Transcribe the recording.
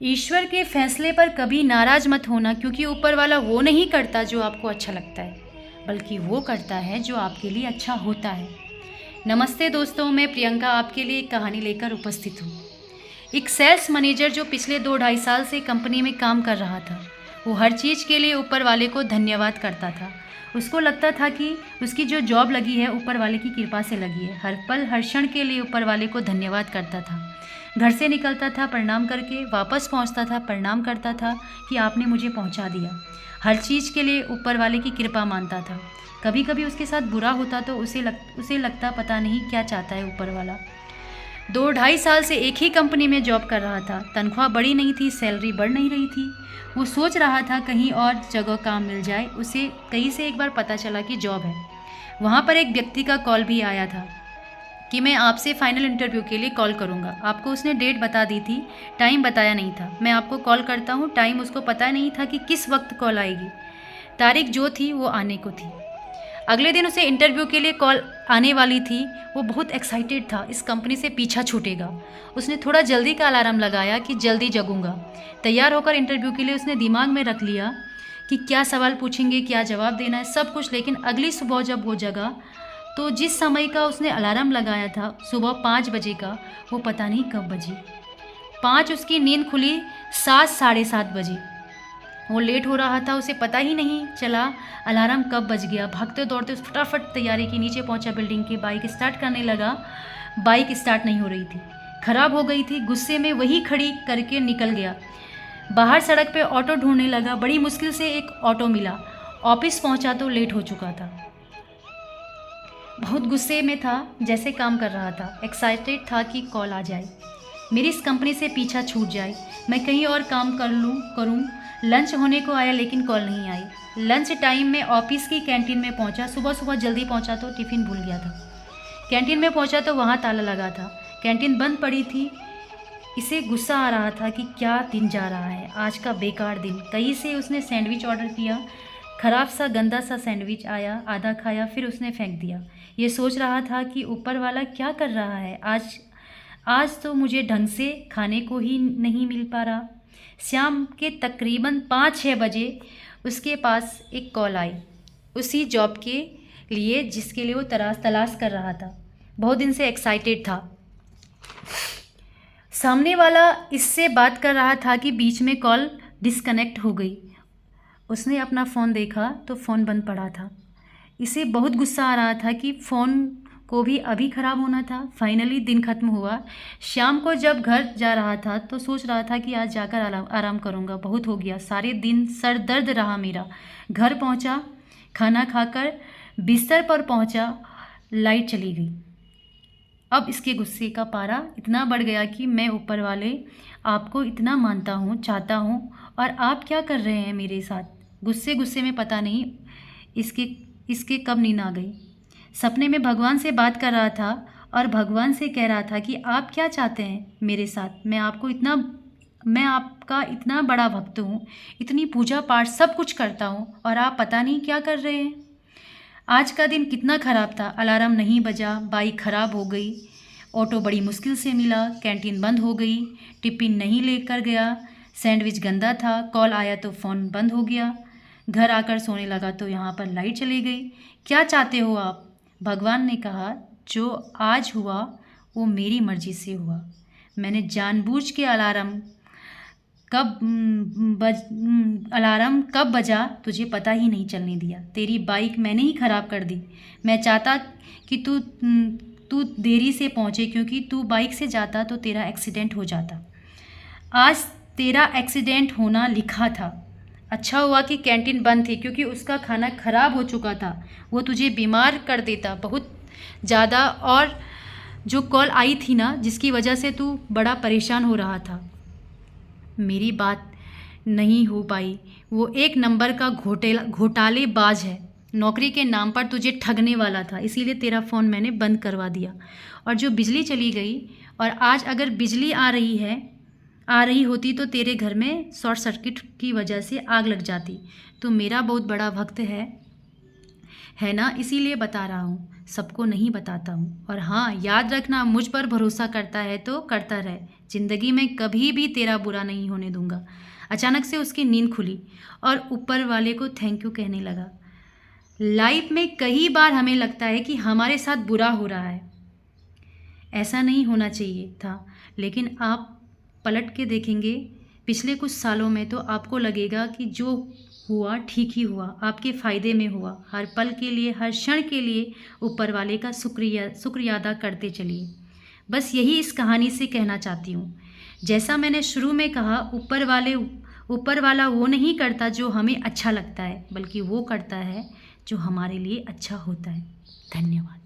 ईश्वर के फैसले पर कभी नाराज़ मत होना, क्योंकि ऊपर वाला वो नहीं करता जो आपको अच्छा लगता है, बल्कि वो करता है जो आपके लिए अच्छा होता है। नमस्ते दोस्तों, मैं प्रियंका आपके लिए एक कहानी लेकर उपस्थित हूँ। एक सेल्स मैनेजर जो पिछले 2-2.5 साल से कंपनी में काम कर रहा था, वो हर चीज़ के लिए ऊपर वाले को धन्यवाद करता था। उसको लगता था कि उसकी जो जॉब लगी है ऊपर वाले की कृपा से लगी है। हर पल हर क्षण के लिए ऊपर वाले को धन्यवाद करता था। घर से निकलता था प्रणाम करके, वापस पहुंचता था प्रणाम करता था कि आपने मुझे पहुंचा दिया। हर चीज़ के लिए ऊपर वाले की कृपा मानता था। कभी कभी उसके साथ बुरा होता तो उसे लगता पता नहीं क्या चाहता है ऊपर वाला। 2-2.5 साल से एक ही कंपनी में जॉब कर रहा था। तनख्वाह बड़ी नहीं थी, सैलरी बढ़ नहीं रही थी। वो सोच रहा था कहीं और जगह काम मिल जाए। उसे कहीं से एक बार पता चला कि जॉब है। वहाँ पर एक व्यक्ति का कॉल भी आया था कि मैं आपसे फाइनल इंटरव्यू के लिए कॉल करूँगा। आपको उसने डेट बता दी थी, टाइम बताया नहीं था। मैं आपको कॉल करता हूँ, टाइम उसको पता नहीं था कि किस वक्त कॉल आएगी। तारीख जो थी वो आने को थी। अगले दिन उसे इंटरव्यू के लिए कॉल आने वाली थी। वो बहुत एक्साइटेड था, इस कंपनी से पीछा छूटेगा। उसने थोड़ा जल्दी का अलार्म लगाया कि जल्दी जगूंगा। तैयार होकर इंटरव्यू के लिए उसने दिमाग में रख लिया कि क्या सवाल पूछेंगे, क्या जवाब देना है, सब कुछ। लेकिन अगली सुबह जब वो जगा तो जिस समय का उसने अलार्म लगाया था, सुबह 5 बजे का, वो पता नहीं कब बजी। 5 उसकी नींद खुली, 7 7:30 बजे। वो लेट हो रहा था, उसे पता ही नहीं चला अलार्म कब बज गया। भागते दौड़ते उस फटाफट तैयारी की, नीचे पहुंचा बिल्डिंग के, बाइक स्टार्ट करने लगा। बाइक स्टार्ट नहीं हो रही थी, खराब हो गई थी। गुस्से में वही खड़ी करके निकल गया। बाहर सड़क पे ऑटो ढूंढने लगा। बड़ी मुश्किल से एक ऑटो मिला। ऑफिस पहुंचा तो लेट हो चुका था। बहुत गुस्से में था, जैसे काम कर रहा था। एक्साइटेड था कि कॉल आ जाए, मेरी इस कंपनी से पीछा छूट जाए, मैं कहीं और काम करूं। लंच होने को आया लेकिन कॉल नहीं आई। लंच टाइम में ऑफिस की कैंटीन में पहुंचा। सुबह सुबह जल्दी पहुंचा तो टिफ़िन भूल गया था। कैंटीन में पहुंचा तो वहां ताला लगा था, कैंटीन बंद पड़ी थी। इसे गुस्सा आ रहा था कि क्या दिन जा रहा है, आज का बेकार दिन। कहीं से उसने सैंडविच ऑर्डर किया। खराब सा गंदा सा सैंडविच आया, आधा खाया फिर उसने फेंक दिया। ये सोच रहा था कि ऊपर वाला क्या कर रहा है, आज आज तो मुझे ढंग से खाने को ही नहीं मिल पा रहा। शाम के तकरीबन 5-6 बजे उसके पास एक कॉल आई, उसी जॉब के लिए जिसके लिए वो तलाश कर रहा था। बहुत दिन से एक्साइटेड था। सामने वाला इससे बात कर रहा था कि बीच में कॉल डिस्कनेक्ट हो गई। उसने अपना फ़ोन देखा तो फ़ोन बंद पड़ा था। इसे बहुत गुस्सा आ रहा था कि फ़ोन को भी अभी ख़राब होना था। फाइनली दिन ख़त्म हुआ। शाम को जब घर जा रहा था तो सोच रहा था कि आज जाकर आराम करूँगा, बहुत हो गया, सारे दिन सर दर्द रहा मेरा। घर पहुँचा, खाना खाकर बिस्तर पर पहुँचा, लाइट चली गई। अब इसके गुस्से का पारा इतना बढ़ गया कि मैं ऊपर वाले आपको इतना मानता हूँ, चाहता हूँ, और आप क्या कर रहे हैं मेरे साथ। गुस्से गुस्से में पता नहीं इसके इसके कब नींद आ गई। सपने में भगवान से बात कर रहा था और भगवान से कह रहा था कि आप क्या चाहते हैं मेरे साथ। मैं आपका इतना बड़ा भक्त हूँ, इतनी पूजा पाठ सब कुछ करता हूँ, और आप पता नहीं क्या कर रहे हैं। आज का दिन कितना ख़राब था। अलार्म नहीं बजा, बाइक ख़राब हो गई, ऑटो बड़ी मुश्किल से मिला, कैंटीन बंद हो गई, टिफ़िन नहीं लेकर गया, सैंडविच गंदा था, कॉल आया तो फ़ोन बंद हो गया, घर आकर सोने लगा तो यहाँ पर लाइट चली गई। क्या चाहते हो आप। भगवान ने कहा, जो आज हुआ वो मेरी मर्ज़ी से हुआ। मैंने जानबूझ के अलार्म कब बजा तुझे पता ही नहीं चलने दिया। तेरी बाइक मैंने ही ख़राब कर दी। मैं चाहता कि तू देरी से पहुँचे, क्योंकि तू बाइक से जाता तो तेरा एक्सीडेंट हो जाता। आज तेरा एक्सीडेंट होना लिखा था। अच्छा हुआ कि कैंटीन बंद थी, क्योंकि उसका खाना ख़राब हो चुका था, वो तुझे बीमार कर देता बहुत ज़्यादा। और जो कॉल आई थी ना, जिसकी वजह से तू बड़ा परेशान हो रहा था, मेरी बात नहीं हो पाई। वो एक नंबर का घोटालेबाज है, नौकरी के नाम पर तुझे ठगने वाला था, इसीलिए तेरा फ़ोन मैंने बंद करवा दिया। और जो बिजली चली गई, और आज अगर बिजली आ रही होती तो तेरे घर में शॉर्ट सर्किट की वजह से आग लग जाती। तो मेरा बहुत बड़ा भक्त है, है ना, इसीलिए बता रहा हूँ, सबको नहीं बताता हूँ। और हाँ, याद रखना, मुझ पर भरोसा करता है तो करता रहे, ज़िंदगी में कभी भी तेरा बुरा नहीं होने दूंगा। अचानक से उसकी नींद खुली और ऊपर वाले को थैंक यू कहने लगा। लाइफ में कई बार हमें लगता है कि हमारे साथ बुरा हो रहा है, ऐसा नहीं होना चाहिए था, लेकिन आप पलट के देखेंगे पिछले कुछ सालों में तो आपको लगेगा कि जो हुआ ठीक ही हुआ, आपके फ़ायदे में हुआ। हर पल के लिए, हर क्षण के लिए ऊपर वाले का शुक्रिया अदा करते चलिए। बस यही इस कहानी से कहना चाहती हूँ। जैसा मैंने शुरू में कहा, ऊपर वाला वो नहीं करता जो हमें अच्छा लगता है, बल्कि वो करता है जो हमारे लिए अच्छा होता है। धन्यवाद।